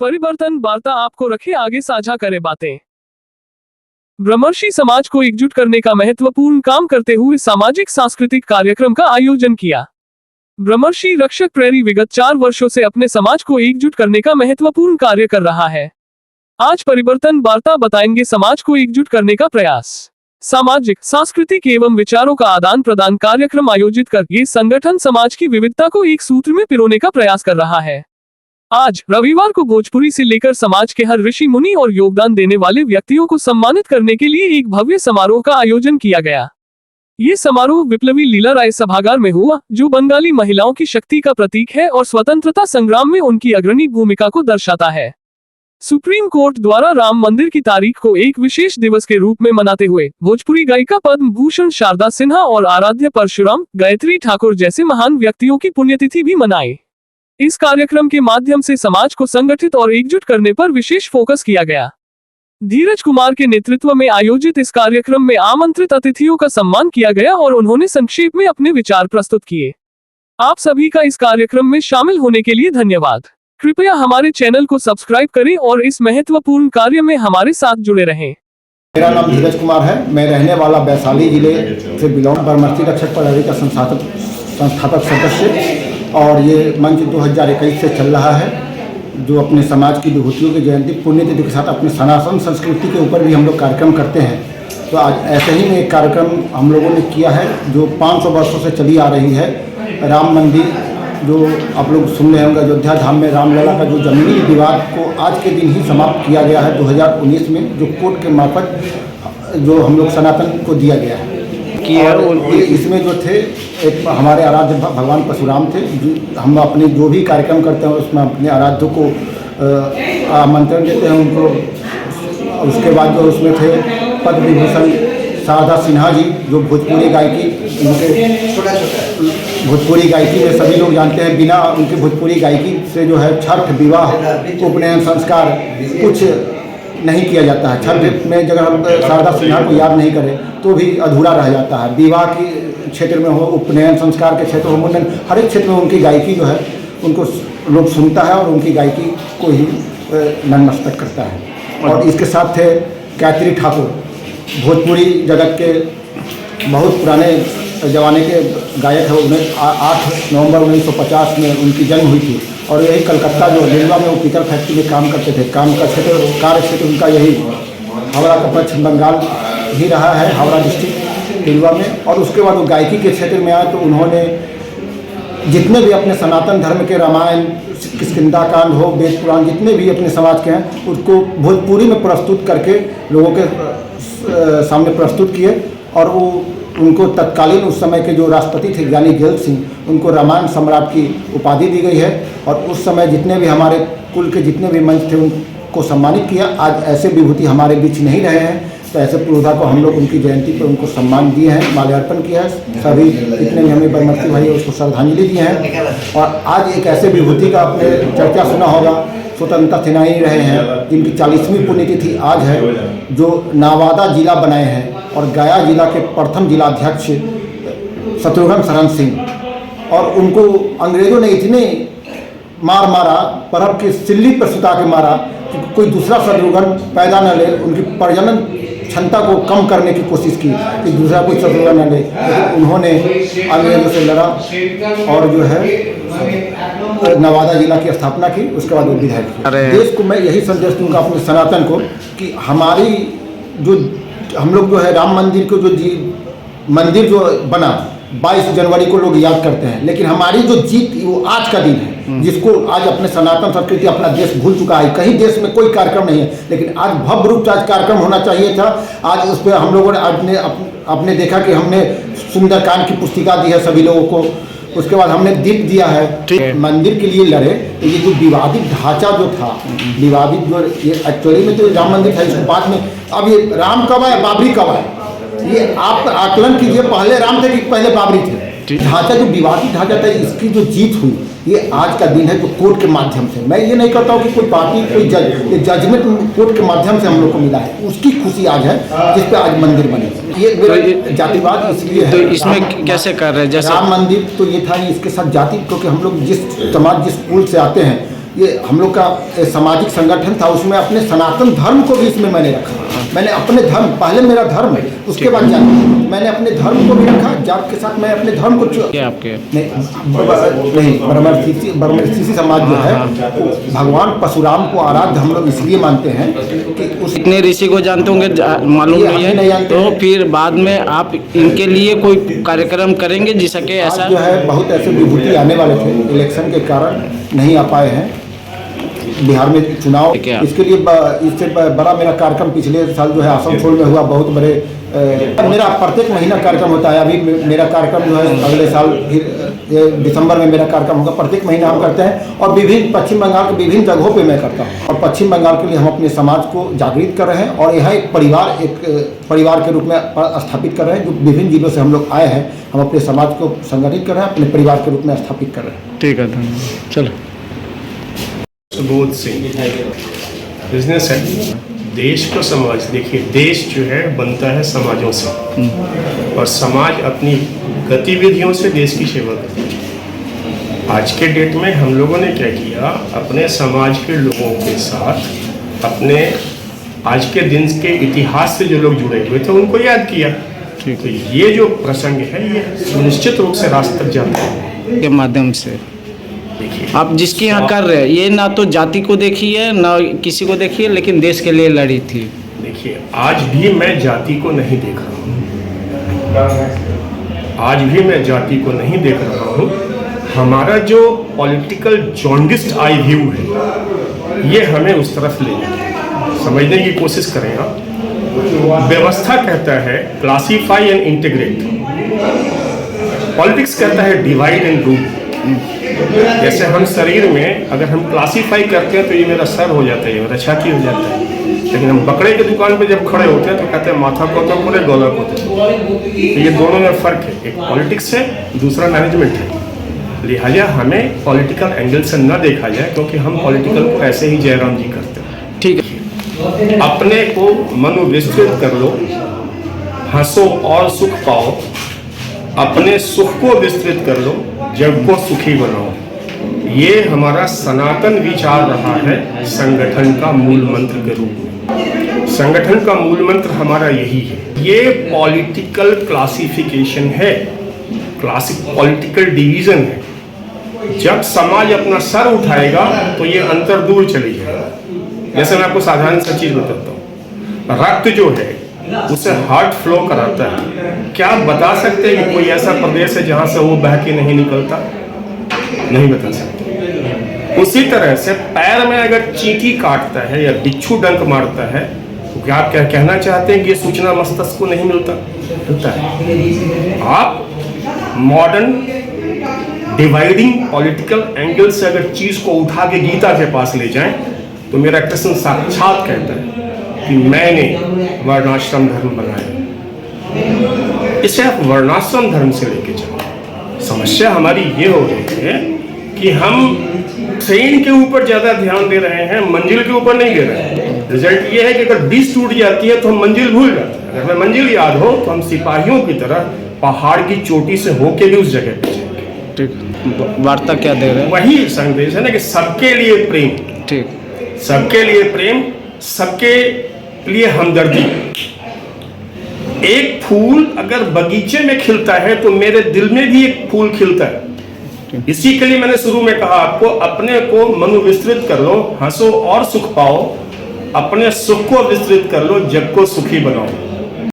परिवर्तन वार्ता आपको रखे आगे, साझा करे बातें। ब्रह्मर्षि समाज को एकजुट करने का महत्वपूर्ण काम करते हुए सामाजिक सांस्कृतिक कार्यक्रम का आयोजन किया। ब्रह्मर्षि रक्षक प्रेरी विगत 4 वर्षों से अपने समाज को एकजुट करने का महत्वपूर्ण कार्य कर रहा है। आज परिवर्तन वार्ता बताएंगे समाज को एकजुट करने का प्रयास। सामाजिक, सांस्कृतिक एवं विचारों का आदान प्रदान कार्यक्रम आयोजित कर ये संगठन समाज की विविधता को एक सूत्र में पिरोने का प्रयास कर रहा है। आज रविवार को भोजपुरी से लेकर समाज के हर ऋषि मुनि और योगदान देने वाले व्यक्तियों को सम्मानित करने के लिए एक भव्य समारोह का आयोजन किया गया। ये समारोह विप्लवी लीला राय सभागार में हुआ, जो बंगाली महिलाओं की शक्ति का प्रतीक है और स्वतंत्रता संग्राम में उनकी अग्रणी भूमिका को दर्शाता है। सुप्रीम कोर्ट द्वारा राम मंदिर की तारीख को एक विशेष दिवस के रूप में मनाते हुए भोजपुरी गायिका पद्म भूषण शारदा सिन्हा और आराध्य परशुराम, गायत्री ठाकुर जैसे महान व्यक्तियों की पुण्यतिथि भी मनाई। इस कार्यक्रम के माध्यम से समाज को संगठित और एकजुट करने पर विशेष फोकस किया गया। धीरज कुमार के नेतृत्व में आयोजित इस कार्यक्रम में आमंत्रित अतिथियों का सम्मान किया गया और उन्होंने संक्षेप में अपने विचार प्रस्तुत किए। आप सभी का इस कार्यक्रम में शामिल होने के लिए धन्यवाद। कृपया हमारे चैनल को सब्सक्राइब करें और इस महत्वपूर्ण कार्य में हमारे साथ जुड़े रहें। मेरा नाम धीरज कुमार है। मैं रहने वाला वैशाली जिले से बिलोंग, ब्रह्मर्षि रक्षक प्रेरी का संस्थापक सदस्य, और ये मंच 2021 से चल रहा है, जो अपने समाज की विभूतियों की जयंती पुण्यतिथि के साथ अपने सनातन संस्कृति के ऊपर भी हम लोग कार्यक्रम करते हैं। तो आज ऐसे ही में एक कार्यक्रम हम लोगों ने किया है जो 500 वर्षों से चली आ रही है। राम मंदिर, जो आप लोग सुन रहे होंगे, अयोध्या धाम में रामलला का जो जमीनी विवाद को आज के दिन ही समाप्त किया गया है 2019 में, जो कोर्ट के मार्फत जो हम लोग सनातन को दिया गया है। और इसमें जो थे एक हमारे आराध्य भगवान परशुराम थे। हम अपने जो भी कार्यक्रम करते हैं उसमें अपने आराध्य को आमंत्रण देते हैं उनको। उसके बाद जो उसमें थे पद्म विभूषण शारदा सिन्हा जी, जो भोजपुरी गायकी, उनके भोजपुरी गायकी में सभी लोग जानते हैं, बिना उनकी भोजपुरी गायकी से जो है छठ, विवाह, उपनयन, संस्कार कुछ नहीं किया जाता है। छठ में अगर हम शारदा सिन्हा को याद नहीं करें तो भी अधूरा रह जाता है। विवाह के क्षेत्र में हो, उपनयन संस्कार के क्षेत्र हो, मुंडन, हर एक क्षेत्र में उनकी गायकी जो है उनको लोग सुनता है और उनकी गायकी को ही नतमस्तक करता है। और इसके साथ थे गायत्री ठाकुर, भोजपुरी जगत के बहुत पुराने ज़माने के गायक है। उन्हें 8 नवंबर 1950 में उनकी जन्म हुई थी और यही कलकत्ता जो लिलवा में वो पीतल फैक्ट्री में काम करते थे। काम का क्षेत्र, कार्य क्षेत्र उनका यही हावड़ा का पश्चिम बंगाल ही रहा है, हावड़ा डिस्ट्रिक्ट लिलवा में। और उसके बाद वो गायकी के क्षेत्र में आए तो उन्होंने जितने भी अपने सनातन धर्म के रामायण, किष्किंधा कांड हो, वेद पुराण, जितने भी अपने समाज के हैं उसको भोजपुरी में प्रस्तुत करके लोगों के सामने प्रस्तुत किए। और वो उनको तत्कालीन उस समय के जो राष्ट्रपति थे ज्ञानी जैल सिंह, उनको रामायण सम्राट की उपाधि दी गई है। और उस समय जितने भी हमारे कुल के जितने भी मंच थे उनको सम्मानित किया। आज ऐसे विभूति हमारे बीच नहीं रहे हैं, तो ऐसे पुरोधा को हम लोग उनकी जयंती पर उनको सम्मान दिए हैं, माल्यार्पण किया है। सभी जितने भी हमें ब्रह्मर्षि भाई उसको श्रद्धांजलि दिए हैं। और आज एक ऐसे विभूति का आपने चर्चा सुना होगा, स्वतंत्रता सेनानी रहे हैं, जिनकी 40वीं पुण्यतिथि आज है, जो नवादा जिला बनाए हैं और गया जिला के प्रथम जिलाध्यक्ष शत्रुघ्न शरण सिंह। और उनको अंग्रेजों ने इतने मारा, परब की सिल्ली पर सुता के मारा कि कोई दूसरा शत्रुघ्न पैदा न ले। उनकी प्रजनन क्षमता को कम करने की कोशिश की कि दूसरा कोई शत्रुघ्न न ले, लेकिन उन्होंने अंग्रेजों से लड़ा और जो है नवादा जिला की स्थापना की। उसके बाद वो विधायक। देश को मैं यही संदेश दूंगा अपने सनातन को कि हमारी जो हम लोग जो है राम मंदिर को जो मंदिर जो बना 22 जनवरी को लोग याद करते हैं, लेकिन हमारी जो जीत वो आज का दिन है, जिसको आज अपने सनातन संस्कृति अपना देश भूल चुका है। कहीं देश में कोई कार्यक्रम नहीं है, लेकिन आज भव्य रूप से आज कार्यक्रम होना चाहिए था। आज उस पर हम लोगों ने आपने देखा कि हमने सुंदरकांड की पुस्तिका दी है सभी लोगों को। उसके बाद हमने दीप दिया है। मंदिर के लिए लड़े तो ये जो विवादित ढांचा जो था, विवादित जो ये एक्चुअली में तो राम मंदिर था, इसको बाद में अब ये राम कब आए, बाबरी कब आए, ये आप आकलन कीजिए। पहले राम थे कि पहले बाबरी थे? ढांचा जो विवादित ढांचा था, इसकी जो जीत हुई ये आज का दिन है, जो कोर्ट के माध्यम से। मैं ये नहीं कहता हूँ कि कोई पार्टी, कोई जज, ये जजमेंट कोर्ट के माध्यम से हम लोग को मिला है, उसकी खुशी आज है जिस पे आज मंदिर बने। ये जातिवाद इसलिए है। तो इसमें कैसे कर रहे हैं? जैसे राम मंदिर तो ये था, इसके साथ जाति, क्योंकि हम लोग जिस समाज, जिस कुल से आते हैं, ये हम लोग का सामाजिक संगठन था, उसमें अपने सनातन धर्म को भी इसमें मैंने रखा। मैंने अपने धर्म, पहले मेरा धर्म है, उसके बाद जात। मैंने अपने धर्म को भी रखा, जात के साथ मैं अपने धर्म को क्या आपके नहीं, ब्रह्मर्षि समाज जो है वो भगवान परशुराम को आराध्य हम लोग इसलिए मानते हैं कि उस इतने ऋषि को जानते होंगे, मालूम ये नहीं हम नहीं है, जानते तो हैं। फिर बाद में आप इनके लिए कोई कार्यक्रम करेंगे जिससे कि आज ऐसा जो है बहुत ऐसे विभूति आने वाले थे, इलेक्शन के कारण नहीं आ पाए हैं बिहार में चुनाव। क्या? इसके लिए इससे बड़ा मेरा कार्यक्रम पिछले साल जो है आसनसोल में हुआ, बहुत बड़े मेरा प्रत्येक महीना कार्यक्रम होता है। अभी मेरा कार्यक्रम जो है अगले साल फिर दिसंबर में मेरा कार्यक्रम होगा। प्रत्येक महीना हम करते हैं और विभिन्न पश्चिम बंगाल के विभिन्न जगहों पे मैं करता हूँ। और पश्चिम बंगाल के लिए हम अपने समाज को जागृत कर रहे हैं और यहाँ एक परिवार के रूप में स्थापित कर रहे हैं। जो विभिन्न जिलों से हम लोग आए हैं, हम अपने समाज को संगठित कर रहे हैं, अपने परिवार के रूप में स्थापित कर रहे हैं। ठीक है, धन्यवाद। चलो। सुबोध सिंह, बिजनेस है। देश को समाज, देखिए देश जो है बनता है समाजों से, और समाज अपनी गतिविधियों से देश की सेवा करता है। आज के डेट में हम लोगों ने क्या किया, अपने समाज के लोगों के साथ अपने आज के दिन के इतिहास से जो लोग जुड़े हुए थे उनको याद किया। तो ये जो प्रसंग है ये सुनिश्चित रूप से रास्ते तक जाता है के माध्यम से देखिए आप जिसके यहाँ कर रहे हैं, ये ना तो जाति को देखी है ना किसी को देखी है, लेकिन देश के लिए लड़ी थी। देखिए आज भी मैं जाति को नहीं देख रहा हूँ, आज भी मैं जाति को नहीं देख रहा हूँ। हमारा जो पॉलिटिकल जॉन्डिस्ड आई व्यू है ये हमें उस तरफ ले जाए, समझने की कोशिश करें आप। व्यवस्था कहता है क्लासीफाई एंड इंटीग्रेट, पॉलिटिक्स कहता है डिवाइड एंड रूल। जैसे हम शरीर में अगर हम क्लासीफाई करते हैं तो ये मेरा सर हो जाता है, ये मेरा छाती हो जाता है, लेकिन हम बकरे की दुकान पे जब खड़े होते हैं तो कहते हैं माथा को तो पूरे गोला को। तो ये दोनों में फ़र्क है, एक पॉलिटिक्स है, दूसरा मैनेजमेंट है। लिहाजा हमें पॉलिटिकल एंगल से न देखा जाए, क्योंकि हम पॉलिटिकल को ऐसे ही जयराम जी करते हैं। ठीक है, अपने को मनोविस्तृत कर लो, हंसो और सुख पाओ, अपने सुख को विस्तृत कर लो, जग को सुखी बनाओ। ये हमारा सनातन विचार रहा है संगठन का मूल मंत्र के रूप में। संगठन का मूल मंत्र हमारा यही है। ये पॉलिटिकल क्लासिफिकेशन है, पॉलिटिकल डिवीजन है। जब समाज अपना सर उठाएगा तो ये अंतर दूर चली जाएगा। जैसे मैं आपको साधारण सा चीज बताता हूँ, रक्त जो है उसे हार्ट फ्लो कराता है। क्या आप बता सकते हैं कि कोई ऐसा प्रदेश है जहां से वो बह के नहीं निकलता? नहीं बता सकते। उसी तरह से पैर में अगर चींटी काटता है या बिच्छू डंक मारता है तो क्या आप क्या कहना चाहते हैं कि ये सूचना मस्तिष्क को नहीं मिलता है? आप मॉडर्न डिवाइडिंग पॉलिटिकल एंगल से अगर चीज को उठा के गीता के पास ले जाएं तो मेरा कृष्ण साक्षात कहता है कि मैंने वर्णाश्रम धर्म बनाया। इसे आप वर्णाश्रम धर्म से लेके चलो। समस्या हमारी ये हो रही है कि हम ट्रेन के ऊपर ज्यादा ध्यान दे रहे हैं, मंजिल के ऊपर नहीं दे रहे हैं। रिजल्ट ये है कि अगर डिश टूट जाती है तो हम मंजिल भूल जाते हैं। अगर हमें मंजिल याद हो तो हम सिपाहियों की तरह पहाड़ की चोटी से होके भी उस जगह पे जाएंगे। ठीक। वार्ता क्या दे रहे हैं? वही संदेश है ना कि सबके लिए प्रेम, ठीक, सबके लिए प्रेम, सबके लिए हमदर्दी। एक फूल अगर बगीचे में खिलता है तो मेरे दिल में भी एक फूल खिलता है। इसी के लिए मैंने शुरू में कहा आपको, अपने को मनोविस्तृत कर लो, हंसो और सुख पाओ, अपने सुख को विस्तृत कर लो, जग को सुखी बनाओ।